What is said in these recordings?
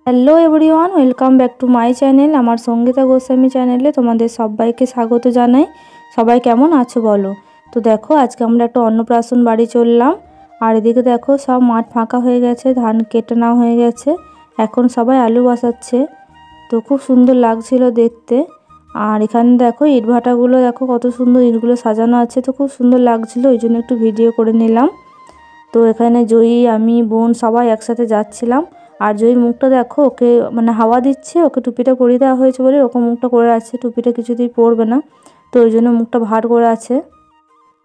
Hello everyone, welcome back to my channel. আমার সঙ্গীতা গোস্বামী চ্যানেলে তোমাদের সবাইকে স্বাগত জানাই। সবাই কেমন আছো বলো। তো দেখো, আজকে আমরা একটা অন্নপ্রাশন বাড়ি চললাম। আর এদিকে দেখো সব মাঠ ফাঁকা হয়ে গেছে, ধান কেটে নেওয়া হয়ে গেছে, এখন সবাই আলু বসাচ্ছে। তো খুব সুন্দর লাগছিল দেখতে। আর এখানে দেখো ইটভাটাগুলো, দেখো কত সুন্দর ইটগুলো সাজানো আছে, তো খুব সুন্দর লাগছিল, ওই জন্য একটু ভিডিও করে নিলাম। তো এখানে জয়ী, আমি, বোন সবাই একসাথে যাচ্ছিলাম। আর জয়ীর মুখটা দেখো, ওকে মানে হাওয়া দিচ্ছে, ওকে টুপিটা পরিয়ে দেওয়া হয়েছে বলে ওরকম মুখটা করে আছে, টুপিটা কিছুতেই পরবে না, তো ওই জন্য মুখটা ভার করে আছে।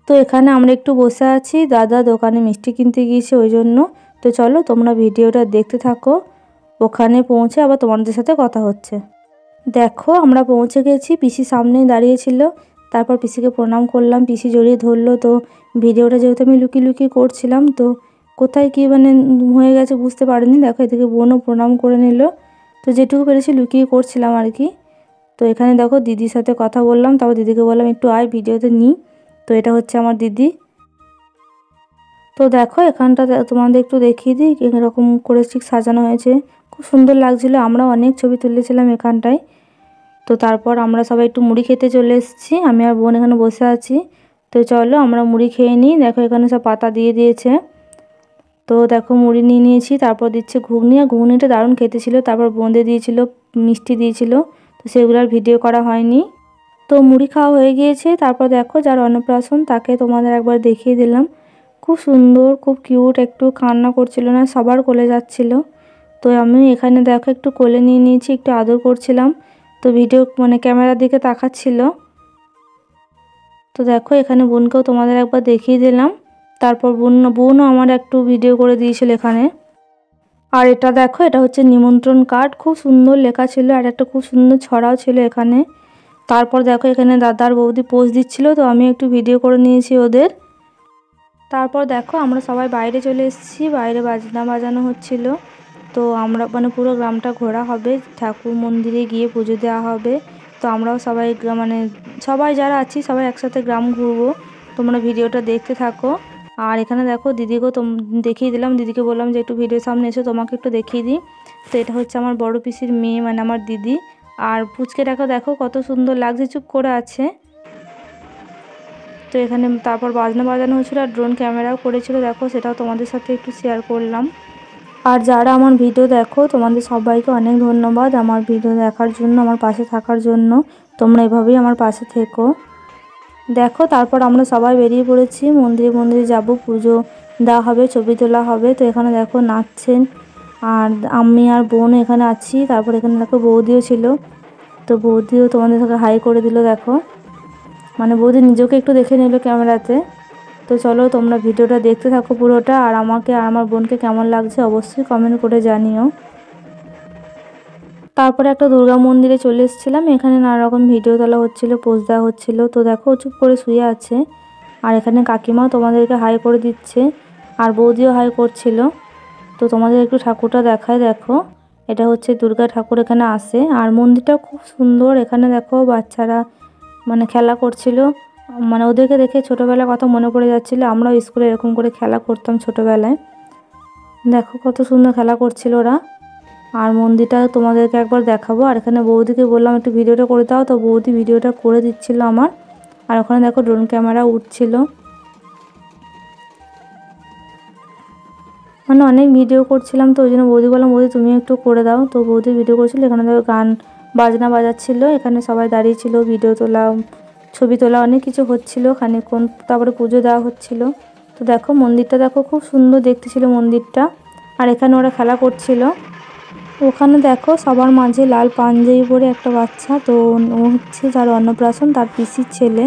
তো এখানে আমরা একটু বসে আছি, দাদা দোকানে মিষ্টি কিনতে গিয়েছে ওই জন্য। তো চলো তোমরা ভিডিওটা দেখতে থাকো, ওখানে পৌঁছে আবার তোমাদের সাথে কথা হচ্ছে। দেখো আমরা পৌঁছে গেছি, পিসি সামনেই দাঁড়িয়েছিল। তারপর পিসিকে প্রণাম করলাম, পিসি জড়িয়ে ধরলো। তো ভিডিওটা যেহেতু আমি লুকিয়ে লুকিয়ে করছিলাম, তো কোথায় কী মানে হয়ে গেছে বুঝতে পারিনি। দেখো এদিকে বোনও প্রণাম করে নিল। তো যেটুকু পেরেছি লুকিয়ে করছিলাম আর কি। তো এখানে দেখো দিদির সাথে কথা বললাম, তারপর দিদিকে বললাম একটু আয় ভিডিওতে নিই। তো এটা হচ্ছে আমার দিদি। তো দেখো এখানটা তোমাদের একটু দেখিয়ে দিই এরকম করে ঠিক সাজানো হয়েছে, খুব সুন্দর লাগছিলো। আমরা অনেক ছবি তুলেছিলাম এখানটায়। তো তারপর আমরা সবাই একটু মুড়ি খেতে চলে এসেছি, আমি আর বোন এখানে বসে আছি। তো চলো আমরা মুড়ি খেয়ে নিই। দেখো এখানে সব পাতা দিয়ে দিয়েছে। তো দেখো মুড়ি নিয়ে নিয়েছি, তারপর দিচ্ছে ঘুগনি, আর ঘুগনিটা দারুণ খেতে ছিল। তারপর বোঁদে দিয়েছিল, মিষ্টি দিয়েছিল, তো সেগুলো আর ভিডিও করা হয়নি। তো মুড়ি খাওয়া হয়ে গিয়েছে। তারপর দেখো যার অন্নপ্রাশন তাকে তোমাদের একবার দেখিয়ে দিলাম। খুব সুন্দর, খুব কিউট, একটু কান্না করছিল না, সবার কোলে যাচ্ছিল। তো আমি এখানে দেখো একটু কোলে নিয়ে নিয়েছি, একটু আদর করছিলাম। তো ভিডিও মানে ক্যামেরার দিকে তাকাচ্ছিল। তো দেখো এখানে বোনকেও তোমাদের একবার দেখিয়ে দিলাম। তারপর বোনও আমার একটু ভিডিও করে দিয়েছিল এখানে। আর এটা দেখো, এটা হচ্ছে নিমন্ত্রণ কার্ড, খুব সুন্দর লেখা ছিল, আর একটা খুব সুন্দর ছড়াও ছিল এখানে। তারপর দেখো এখানে দাদার বৌদি পোজ দিচ্ছিল, তো আমি একটু ভিডিও করে নিয়েছি ওদের। তারপর দেখো আমরা সবাই বাইরে চলে এসেছি, বাইরে বাজনা বাজানো হচ্ছিল। তো আমরা মানে পুরো গ্রামটা ঘোরা হবে, ঠাকুর মন্দিরে গিয়ে পুজো দেওয়া হবে। তো আমরাও সবাই মানে সবাই যারা আছি সবাই একসাথে গ্রাম ঘুরবো। তোমরা ভিডিওটা দেখতে থাকো। আর এখানে দেখো দিদিকেও দেখিয়ে দিলাম, দিদিকে বললাম যে একটু ভিডিওর সামনে এসে তোমাকে একটু দেখিয়ে দিই। তো এটা হচ্ছে আমার বড় পিসির মেয়ে, মানে আমার দিদি। আর পুচকেটাকে দেখো কত সুন্দর লাগছে, চুপ করে আছে। তো এখানে তারপর বাজনা বাজানো হয়েছিল, আর ড্রোন ক্যামেরাও করেছিল, দেখো সেটাও তোমাদের সাথে একটু শেয়ার করলাম। আর যারা আমার ভিডিও দেখো তোমাদের সবাইকে অনেক ধন্যবাদ আমার ভিডিও দেখার জন্য, আমার পাশে থাকার জন্য। তোমরা এভাবেই আমার পাশে থেকো। দেখো তারপর আমরা সবাই বেরিয়ে পড়েছি, মন্দিরে মন্দিরে যাব, পুজো দেওয়া হবে, ছবি তোলা হবে। তো এখানে দেখো নাচছেন, আর আমি আর বোন এখানে আছি। তারপর এখানে দেখো বৌদিও ছিল, তো বৌদিও তোমাদের সাথে হাই করে দিল। দেখো মানে বৌদি নিজেকে একটু দেখে নিল ক্যামেরাতে। তো চলো তোমরা ভিডিওটা দেখতে থাকো পুরোটা, আর আমাকে আর আমার বোনকে কেমন লাগছে অবশ্যই কমেন্ট করে জানিও। তারপরে একটা দুর্গা মন্দিরে চলে এসেছিলাম, এখানে নানা রকম ভিডিও তোলা হচ্ছিলো, পোজ দেওয়া হচ্ছিলো। তো দেখো চুপ করে শুয়ে আছে, আর এখানে কাকিমাও তোমাদেরকে হাই করে দিচ্ছে, আর বৌদিও হাই করছিল। তো তোমাদের একটু ঠাকুরটা দেখায়, দেখো এটা হচ্ছে দুর্গা ঠাকুর এখানে আসে। আর মন্দিরটা খুব সুন্দর, এখানে দেখো বাচ্চারা মানে খেলা করছিল, মানে ওদেরকে দেখে ছোটোবেলার কথা মনে পড়ে যাচ্ছিলো। আমরাও স্কুলে এরকম করে খেলা করতাম ছোটোবেলায়। দেখো কত সুন্দর খেলা করছিল ওরা। আর মন্দিরটা তোমাদেরকে একবার দেখাবো। আর এখানে বৌদিকে বললাম একটু ভিডিওটা করে দাও, তো বৌদি ভিডিওটা করে দিচ্ছিল আমার। আর ওখানে দেখো ড্রোন ক্যামেরা উঠছিল, মানে অনেক ভিডিও করছিলাম, তো ওই জন্য বৌদি বললাম বৌদি তুমি একটু করে দাও। তো বৌদি ভিডিও করছিল, এখানে দেখো গান বাজনা বাজাচ্ছিল, এখানে সবাই দাঁড়িয়েছিল, ভিডিও তোলা, ছবি তোলা, অনেক কিছু হচ্ছিল খানিকক্ষণ। তারপরে পুজো দেওয়া হচ্ছিল। তো দেখো মন্দিরটা দেখো খুব সুন্দর দেখতে ছিল মন্দিরটা। আর এখানে ওরা খেলা করছিল। ওখানে দেখো সবার মাঝে লাল পাঞ্জাবি পরে একটা বাচ্চা, তো ও হচ্ছে যার অন্নপ্রাশন তার পিসির ছেলে।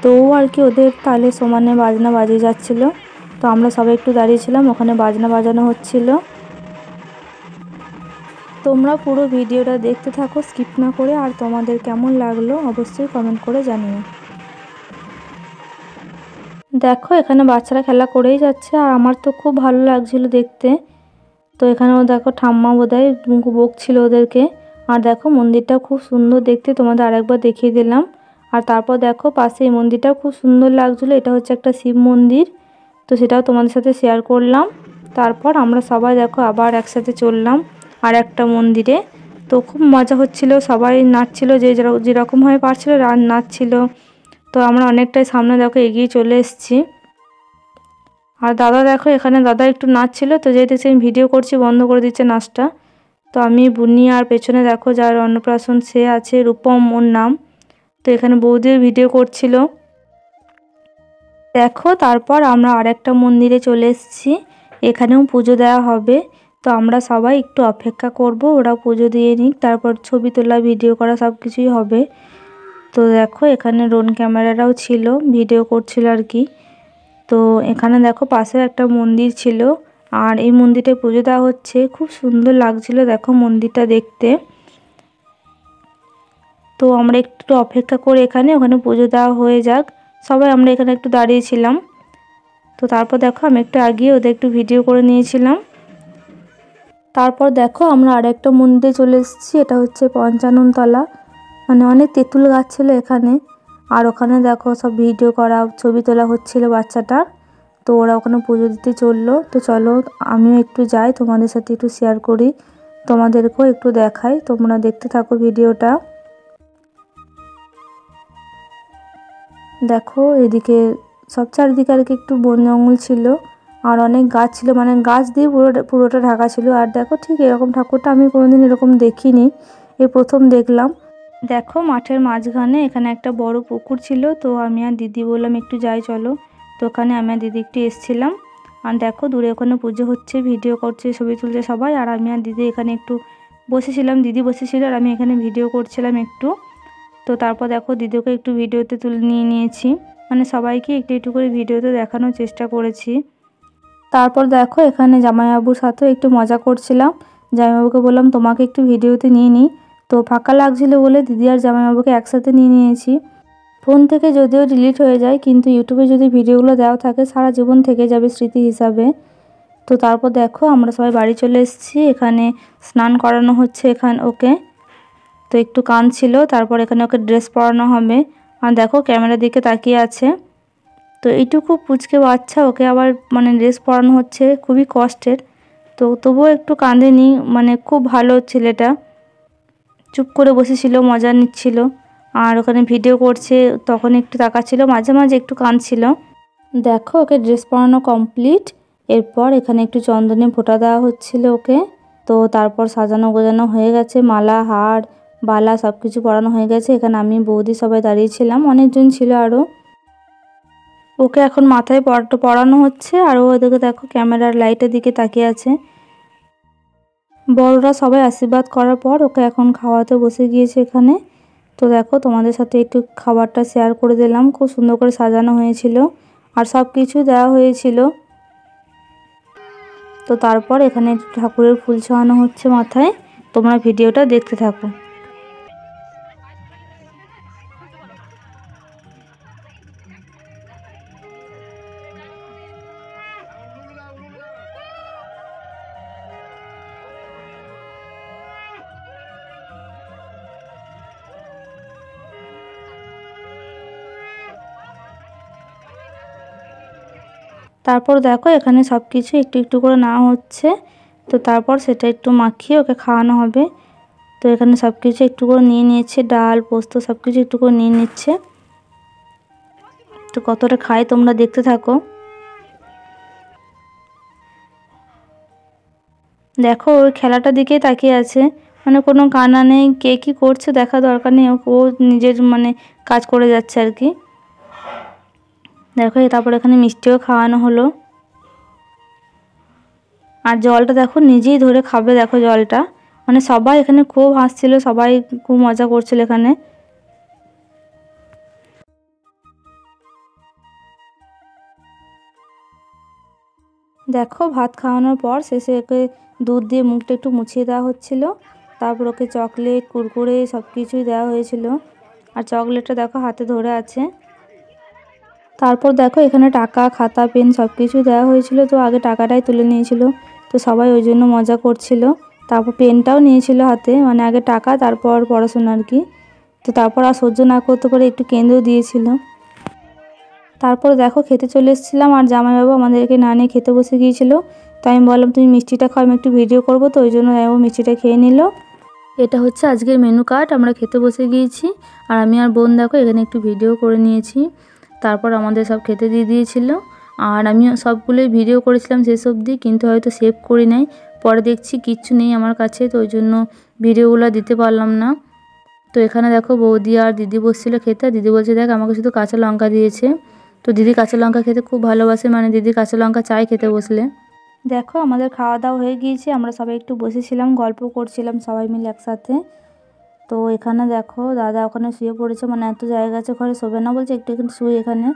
তো ও আর কি ওদের তালে সমানে বাজনা বাজিয়ে যাচ্ছিল। তো আমরা সবাই একটু দাঁড়িয়েছিলাম, ওখানে বাজনা বাজানো হচ্ছিল। তোমরা পুরো ভিডিওটা দেখতে থাকো স্কিপ না করে, আর তোমাদের কেমন লাগলো অবশ্যই কমেন্ট করে জানিও। দেখো এখানে বাচ্চারা খেলা করেই যাচ্ছে, আর আমার তো খুব ভালো লাগছিল দেখতে। তো এখানেও দেখো ঠাম্মা বোধহয় বকছিল ওদেরকে। আর দেখো মন্দিরটা খুব সুন্দর দেখতে, তোমাদের আরেকবার দেখিয়ে দিলাম। আর তারপর দেখো পাশে এই মন্দিরটাও খুব সুন্দর লাগছিলো, এটা হচ্ছে একটা শিব মন্দির, তো সেটাও তোমাদের সাথে শেয়ার করলাম। তারপর আমরা সবাই দেখো আবার একসাথে চললাম, আর একটা মন্দিরে। তো খুব মজা হচ্ছিল, সবাই নাচছিল, যে যেরকমভাবে পারছিল নাচছিল। তো আমরা অনেকটাই সামনে দেখো এগিয়ে চলে এসেছি। আর দাদা দেখো এখানে দাদা একটু নাচছিল, তো যেহেতু আমি ভিডিও করছি বন্ধ করে দিচ্ছে নাচটা। তো আমি বুনি আর পেছনে দেখো যার অন্নপ্রাশন সে আছে, রূপম ওর নাম। তো এখানে বৌদিও ভিডিও করছিল দেখো। তারপর আমরা আরেকটা মন্দিরে চলে এসেছি, এখানেও পুজো দেওয়া হবে। তো আমরা সবাই একটু অপেক্ষা করব, ওরা পুজো দিয়ে নিক, তারপর ছবি তোলা ভিডিও করা সব কিছুই হবে। তো দেখো এখানে ড্রোন ক্যামেরারাও ছিল, ভিডিও করছিল আর কি। তো এখানে দেখো পাশে একটা মন্দির ছিল, আর এই মন্দিরে পুজো দেওয়া হচ্ছে। খুব সুন্দর লাগছিল দেখো মন্দিরটা দেখতে। তো আমরা একটু অপেক্ষা করে ওখানে পুজো দেওয়া হয়ে যাক, সবাই আমরা এখানে একটু দাঁড়িয়েছিলাম। তো তারপর দেখো আমি একটু আগিয়ে ওদের একটু ভিডিও করে নিয়েছিলাম। তারপর দেখো আমরা আরেকটা মন্দিরে চলে এসেছি, এটা হচ্ছে পঞ্চাননতলা। মানে অনেক তেঁতুল গাছ ছিল এখানে। আর ওখানে দেখো সব ভিডিও করা ছবি তোলা হচ্ছিল বাচ্চাটার। তো ওরা ওখানে পুজো দিতে চললো। তো চলো আমিও একটু যাই, তোমাদের সাথে একটু শেয়ার করি, তোমাদেরকেও একটু দেখাই, তোমরা দেখতে থাকো ভিডিওটা। দেখো এদিকে সব চারিদিকে আর কি একটু বন জঙ্গল ছিল, আর অনেক গাছ ছিল, মানে গাছ দিয়ে পুরোটা ঢাকা ছিল। আর দেখো ঠিক এরকম ঠাকুরটা আমি কোনোদিন এরকম দেখিনি, এই প্রথম দেখলাম। দেখো মাঠের মাঝখানে এখানে একটা বড় পুকুর ছিল। তো আমি আর দিদি বললাম একটু যাই চলো। তো ওখানে আমি আর দিদি একটু এসেছিলাম। আর দেখো দূরে ওখানে পুজো হচ্ছে, ভিডিও করছে, ছবি তুলছে সবাই। আর আমি আর দিদি এখানে একটু বসেছিলাম, দিদি বসেছিল আর আমি এখানে ভিডিও করছিলাম একটু। তো তারপর দেখো দিদিকে একটু ভিডিওতে তুলে নিয়েছি, মানে সবাইকে একটু একটু করে ভিডিওতে দেখানোর চেষ্টা করেছি। তারপর দেখো এখানে জামাইবাবুর সাথেও একটু মজা করছিলাম, জামাইবাবুকে বললাম তোমাকে একটু ভিডিওতে নিয়ে নিই। তো ফাঁকা লাগছিল বলে দিদি আর জামাইবাবুকে একসাথে নিয়ে নিয়েছি। ফোন থেকে যদিও ডিলিট হয়ে যায়, কিন্তু ইউটিউবে যদি ভিডিওগুলো দেওয়া থাকে সারা জীবন থেকে যাবে স্মৃতি হিসাবে। তো তারপর দেখো আমরা সবাই বাড়ি চলে এসেছি, এখানে স্নান করানো হচ্ছে ওকে। তো একটু কাঁদছিল, তারপর এখানে ওকে ড্রেস পরানো হবে। আর দেখো ক্যামেরার দিকে তাকিয়ে আছে। তো এইটুকু পুচকে বাচ্চা, ওকে আবার মানে ড্রেস পরানো হচ্ছে, খুবই কষ্টের। তো তবুও একটু কাঁদেনি, মানে খুব ভালো ছেলেটা, চুপ করে বসেছিল, মজা নিচ্ছিল। আর ওখানে ভিডিও করছে তখন একটু তাকাচ্ছিল, মাঝে মাঝে একটু কাঁদছিল। দেখো ওকে ড্রেস পরানো কমপ্লিট। এরপর এখানে একটু চন্দনে ফোঁটা দেওয়া হচ্ছিল ওকে। তো তারপর সাজানো গোজানো হয়ে গেছে, মালা হার বালা সব কিছু পরানো হয়ে গেছে। এখানে আমি বৌদি সবাই দাঁড়িয়েছিলাম, অনেকজন ছিল আরও। ওকে এখন মাথায় পরানো হচ্ছে, আর ও ওদিকে দেখো ক্যামেরার লাইটের দিকে তাকিয়ে আছে। বড়রা সবাই আশীর্বাদ করার পর ওকে এখন খাওয়াতে বসে গিয়েছে এখানে। তো দেখো তোমাদের সাথে একটু খাবারটা শেয়ার করে দিলাম, খুব সুন্দর করে সাজানো হয়েছিল আর সব কিছু দেওয়া হয়েছিল। তো তারপর এখানে ঠাকুরের ফুল ছোঁয়ানো হচ্ছে মাথায়, তোমরা ভিডিওটা দেখতে থাকো। তারপর দেখো এখানে সব কিছু একটু একটু করে নেওয়া হচ্ছে। তো তারপর সেটা একটু মাখিয়ে ওকে খাওয়ানো হবে। তো এখানে সব কিছু একটু করে নিয়ে নিয়েছে, ডাল পোস্ত সব কিছু একটু করে নিয়ে নিচ্ছে। তো কতটা খায় তোমরা দেখতে থাকো। দেখো ওই খেলাটার দিকেই তাকিয়ে আছে, মানে কোনো কান্না নেই, কে কী করছে দেখা দরকার নেই, ও নিজের মানে কাজ করে যাচ্ছে আর কি। দেখো তারপর এখানে মিষ্টিও খাওয়ানো হলো। আর জলটা দেখো নিজেই ধরে খাবে, দেখো জলটা, মানে সবাই এখানে খুব হাসছিল, সবাই খুব মজা করছিল এখানে। দেখো ভাত খাওয়ানোর পর শেষে ওকে দুধ দিয়ে মুখটা একটু মুছিয়ে দেওয়া হচ্ছিল। তারপর ওকে চকলেট কুরকুরে সব কিছুই দেওয়া হয়েছিল, আর চকলেটটা দেখো হাতে ধরে আছে। তারপর দেখো এখানে টাকা খাতা পেন সব কিছুই দেওয়া হয়েছিল। তো আগে টাকাটাই তুলে নিয়েছিল, তো সবাই ওই জন্য মজা করছিল। তারপর পেনটাও নিয়েছিল হাতে, মানে আগে টাকা তারপর পড়াশোনা আর কি। তো তারপর আর সহ্য না করতে পারে একটু কেঁদেও দিয়েছিল। তারপর দেখো খেতে চলে এসেছিলাম, আর জামাইবাবু আমাদেরকে না নিয়ে খেতে বসে গিয়েছিল। তো আমি বললাম তুমি মিষ্টিটা খাও, আমি একটু ভিডিও করবো, তো ওই জন্য ও মিষ্টিটা খেয়ে নিল। এটা হচ্ছে আজকের মেনু কার্ড। আমরা খেতে বসে গিয়েছি আর আমি আর বোন দেখো এখানে একটু ভিডিও করে নিয়েছি। তারপর আমাদের সব খেতে দিয়ে দিয়েছিল আর আমি সবগুলোই ভিডিও করেছিলাম শেষ অবধি, কিন্তু হয়তো সেভ করি নাই। পরে দেখছি কিচ্ছু নেই আমার কাছে, তো ওই জন্য ভিডিওগুলো দিতে পারলাম না। তো এখানে দেখো বৌদি আর দিদি বসছিল খেতে। দিদি বলছে দেখ আমাকে শুধু কাঁচা লঙ্কা দিয়েছে। তো দিদি কাঁচা লঙ্কা খেতে খুব ভালোবাসে, মানে দিদি কাঁচা লঙ্কা চাই খেতে বসলে। দেখো আমাদের খাওয়া দাওয়া হয়ে গিয়েছে, আমরা সবাই একটু বসেছিলাম, গল্প করছিলাম সবাই মিলে একসাথে। তো এখানে দেখো দাদা ওখানে শুয়ে পড়েছে, মানে এত জায়গা আছে ঘরে, শোবে না বলছে একটু এখানে শুয়ে এখানে।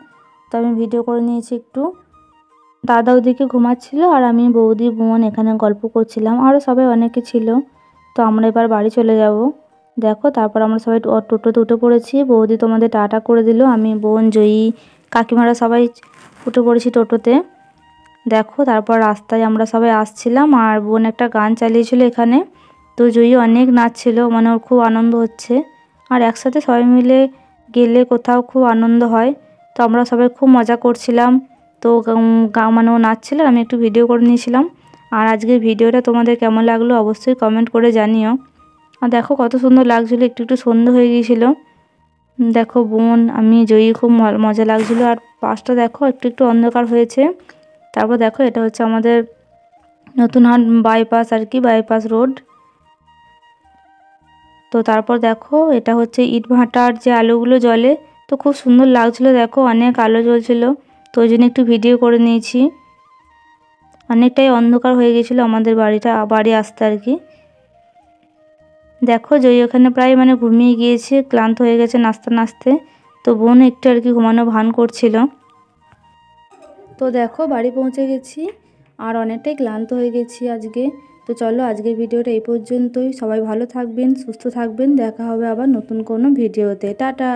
তো আমি ভিডিও করে নিয়েছি একটু। দাদা ওদিকে ঘুমাচ্ছিল আর আমি বৌদি বোন এখানে গল্প করছিলাম, আরও সবাই অনেকে ছিল। তো আমরা এবার বাড়ি চলে যাব। দেখো তারপর আমরা সবাই টোটোতে উঠে পড়েছি। বৌদি তোমাদের টাটা করে দিল, আমি বোন জয়ী কাকিমারা সবাই উঠে পড়েছি টোটোতে। দেখো তারপর রাস্তায় আমরা সবাই আসছিলাম আর বোন একটা গান চালিয়েছিল এখানে। তো জয়ী অনেক নাচছিল, মানে ওর খুব আনন্দ হচ্ছে। আর একসাথে সবাই মিলে গেলে কোথাও খুব আনন্দ হয়। তো আমরা সবাই খুব মজা করছিলাম। তো মানে ও নাচছিল, আমি একটু ভিডিও করে নিয়েছিলাম। আর আজকের ভিডিওটা তোমাদের কেমন লাগলো অবশ্যই কমেন্ট করে জানিও। আর দেখো কত সুন্দর লাগছিলো, একটু একটু সন্ধ্যা হয়ে গিয়েছিলো। দেখো বোন আমি জয়ী খুব মজা লাগছিলো। আর পাশটা দেখো একটু একটু অন্ধকার হয়েছে। তারপর দেখো এটা হচ্ছে আমাদের নতুন হাট বাইপাস আর কি, বাইপাস রোড। তো তারপর দেখো এটা হচ্ছে ইট ভাটার যে আলোগুলো জ্বলে, তো খুব সুন্দর লাগছিলো। দেখো অনেক আলো জ্বলছিল, তো ওই জন্য একটু ভিডিও করে নিয়েছি। অনেকটাই অন্ধকার হয়ে গেছিলো আমাদের বাড়ি আসতে আর কি। দেখো জয়ী ওখানে প্রায় মানে ঘুমিয়ে গিয়েছে, ক্লান্ত হয়ে গেছে নাচতে নাচতে। তো বোন একটু আর কি ঘুমানো ভান করছিল। তো দেখো বাড়ি পৌঁছে গেছি আর অনেকটাই ক্লান্ত হয়ে গেছি আজকে। তো চলো আজকের ভিডিওটা এই পর্যন্তই। সবাই ভালো থাকবেন, সুস্থ থাকবেন, দেখা হবে আবার নতুন কোনো ভিডিওতে। টাটা।